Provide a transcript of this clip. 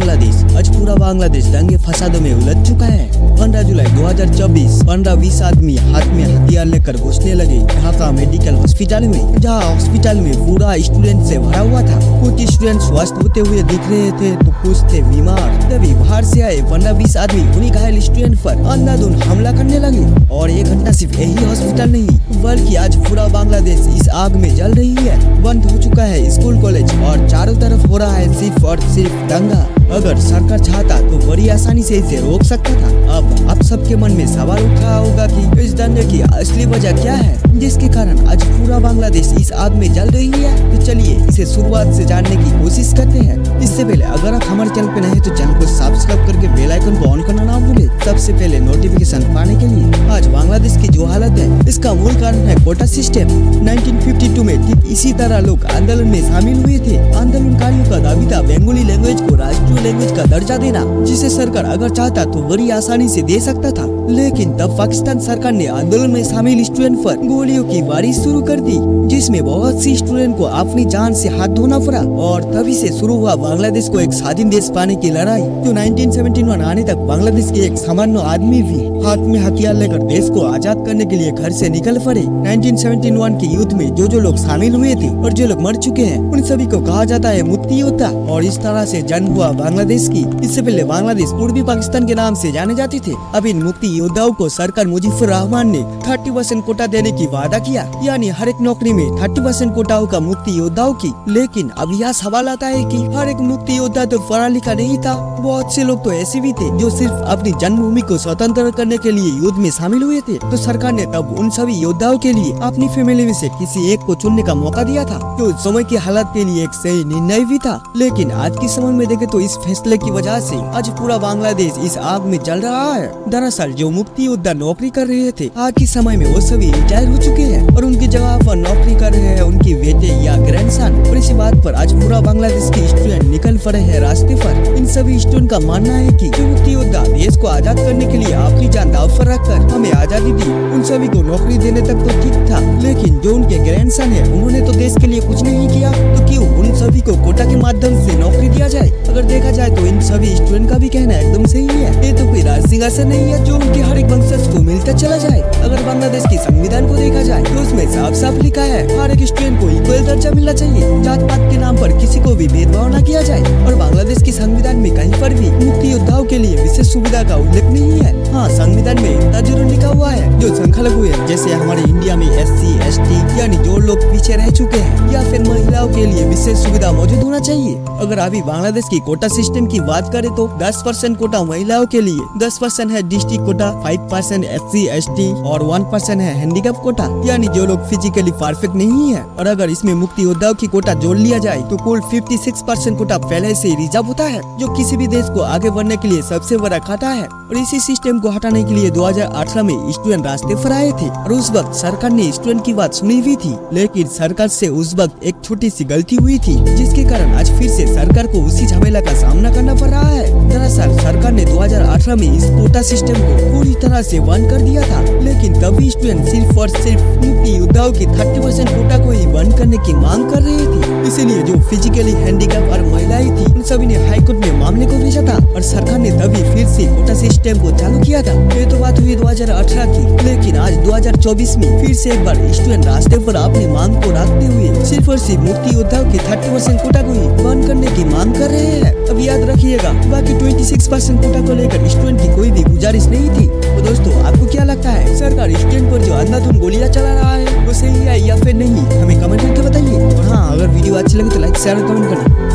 बांग्लादेश। आज पूरा बांग्लादेश दंगे फसादों में उलझ चुका है। 15 जुलाई 2024 15-20 आदमी हाथ में हथियार लेकर घुसने लगे ढाका मेडिकल हॉस्पिटल में, जहाँ हॉस्पिटल में पूरा स्टूडेंट से भरा हुआ था। कुछ स्टूडेंट स्वस्थ होते हुए दिख रहे थे तो कुछ थे बीमार। तभी बाहर से आए 15-20 आदमी उन्हीं घायल स्टूडेंट पर अंधाधुंध हमला करने लगे। और ये घटना सिर्फ यही हॉस्पिटल नहीं बल्कि आज पूरा बांग्लादेश इस आग में जल रही है। बंद हो चुका है स्कूल कॉलेज और चारों तरफ हो रहा है सिर्फ और सिर्फ दंगा। अगर सरकार चाहता तो बड़ी आसानी से इसे रोक सकता था। अब आप सबके मन में सवाल उठ रहा होगा कि इस दंगे की असली वजह क्या है जिसके कारण आज पूरा बांग्लादेश इस आग में जल रही है। तो चलिए इसे शुरुआत से जानने की कोशिश करते हैं। इससे पहले अगर आप हमारे चैनल पे नए हैं तो चैनल को सब्सक्राइब करके बेल आइकन को ऑन करना ना भूले, सबसे पहले नोटिफिकेशन पाने के लिए। आज बांग्लादेश की जो हालत है इसका मूल कारण है कोटा सिस्टम। 1952 में ठीक इसी तरह लोग आंदोलन में शामिल हुए थे। आंदोलनकारियों का दावी था बंगाली लैंग्वेज को राष्ट्रीय लैंग्वेज का दर्जा देना, जिसे सरकार अगर चाहता तो बड़ी आसानी से दे सकता था। लेकिन तब पाकिस्तान सरकार ने आंदोलन में शामिल स्टूडेंट पर गोलियों की बारिश शुरू कर दी, जिसमें बहुत सी स्टूडेंट को अपनी जान से हाथ धोना पड़ा। और तभी से शुरू हुआ बांग्लादेश को एक स्वाधीन देश पाने की लड़ाई, जो 1971 आने तक बांग्लादेश के एक सामान्य आदमी भी हाथ में हथियार लेकर देश को आजाद करने के लिए घर से निकल पड़े। 1971 के युद्ध में जो लोग शामिल हुए थे और जो लोग मर चुके हैं उन सभी को कहा जाता है मुक्ति योद्धा। और इस तरह से जन्म हुआ बांग्लादेश की। इससे पहले बांग्लादेश पूर्वी पाकिस्तान के नाम से जाने जाते थे। अब इन मुक्ति योद्धाओं को सरकार मुजीबुर रहमान ने 30% कोटा देने की वादा किया, यानी हर एक नौकरी में 30% कोटा होगा मुक्ति योद्धाओं की। लेकिन अब यह सवाल आता है कि हर एक मुक्ति योद्धा तो पढ़ा लिखा नहीं था। बहुत से लोग तो ऐसे भी थे जो सिर्फ अपनी जन्मभूमि को स्वतंत्र करने के लिए युद्ध में शामिल हुए थे। तो सरकार ने तब उन सभी योद्धाओं के लिए अपनी फैमिली में से किसी एक को चुनने का मौका दिया था, जो समय की हालत के लिए एक सही निर्णय भी था। लेकिन आज के समय में देखें तो इस फैसले की वजह से आज पूरा बांग्लादेश इस आग में जल रहा है। दरअसल जो मुक्ति योद्धा नौकरी कर रहे थे आज के समय में वो सभी रिटायर हो चुके हैं और उनकी जगह पर नौकरी कर रहे हैं उनके बेटे या ग्रैंडसन। और इसी बात पर आज पूरा बांग्लादेश के स्टूडेंट निकल पड़े हैं रास्ते पर। इन सभी स्टूडेंट का मानना है कि जो मुक्ति योद्धा देश को आजाद करने के लिए अपनी जान दांव पर रखकर हमें आजादी दी, उन सभी को नौकरी देने तक तो ठीक था। लेकिन जो उनके ग्रैंडसन है उन्होंने तो देश के लिए कुछ नहीं किया, तो क्यों उन सभी को कोटा के माध्यम से नौकरी दिया जाए। अगर देखा जाए तो इन सभी स्टूडेंट का भी कहना एकदम सही है। ये तो कोई राजसिंहासन नहीं है जो उनके हर एक वंशज को मिलता चला जाए। अगर बांग्लादेश की संविधान को देखा जाए तो उसमें साफ साफ लिखा है हर एक स्टूडेंट को इक्वल दर्जा मिलना चाहिए, जात पात के नाम पर किसी को भी भेदभाव न किया जाए। और बांग्लादेश की संविधान में कहीं पर भी मुक्ति योद्धाओं के लिए विशेष सुविधा का उल्लेख नहीं है। हाँ, संविधान में इतना जरूर लिखा हुआ है जो संख्यालघु है, जैसे हमारे इंडिया में SC ST यानी जो लोग पीछे रह चुके हैं या फिर महिलाओं के लिए विशेष सुविधा मौजूद होना चाहिए। अगर अभी बांग्लादेश की कोटा सिस्टम की बात करें तो 10% कोटा महिलाओं के लिए, 10% है डिस्ट्रिक्ट कोटा, 5% SC ST और 1% है हैंडीकैप कोटा, यानी जो लोग फिजिकली परफेक्ट नहीं है। और अगर इसमें मुक्ति योद्धाओं की कोटा जोड़ लिया जाए तो कुल 56% कोटा पहले से रिजर्व होता है, जो किसी भी देश को आगे बढ़ने के लिए सबसे बड़ा खाता है। और इसी सिस्टम को हटाने के लिए 2018 में स्टूडेंट रास्ते पर आए थे और उस वक्त सरकार ने स्टूडेंट की बात सुनी हुई थी। लेकिन सरकार से उस वक्त एक छोटी सी गलती हुई थी, जिसके कारण आज फिर से सरकार को उसी झमेला का सामना करना पड़ रहा है। दरअसल सरकार ने 2018 में इस कोटा सिस्टम को पूरी तरह से बंद कर दिया था, लेकिन तभी स्टूडेंट सिर्फ और सिर्फ मुक्ति योद्धाओं की 30% कोटा को ही बंद करने की मांग कर रहे थे। इसलिए जो फिजिकली हैंडीकैप और महिलाएं थी उन सभी ने हाईकोर्ट में मामले को भेजा था और सरकार ने तभी फिर से कोटा सिस्टम को चालू किया था। ये तो बात हुई 2018 की, लेकिन आज 2024 में फिर से एक बार स्टूडेंट रास्ते पर अपनी मांग को रखते हुए सिर्फ और सिर्फ मुक्ति योद्धाओं की 30% कोटा को ही बंद करने की मांग कर रहे हैं। अब याद रखिएगा, बाकी 26% कोटा को लेकर स्टूडेंट की कोई भी गुजारिश नहीं थी। तो दोस्तों, आपको क्या लगता है सरकार स्टूडेंट पर जो अंधाधुंध गोलियां चला रहा है वो सही है या फिर नहीं, हमें कमेंट करके बताइए। और हाँ, अगर वीडियो अच्छी लगे तो लाइक शेयर और कमेंट करना।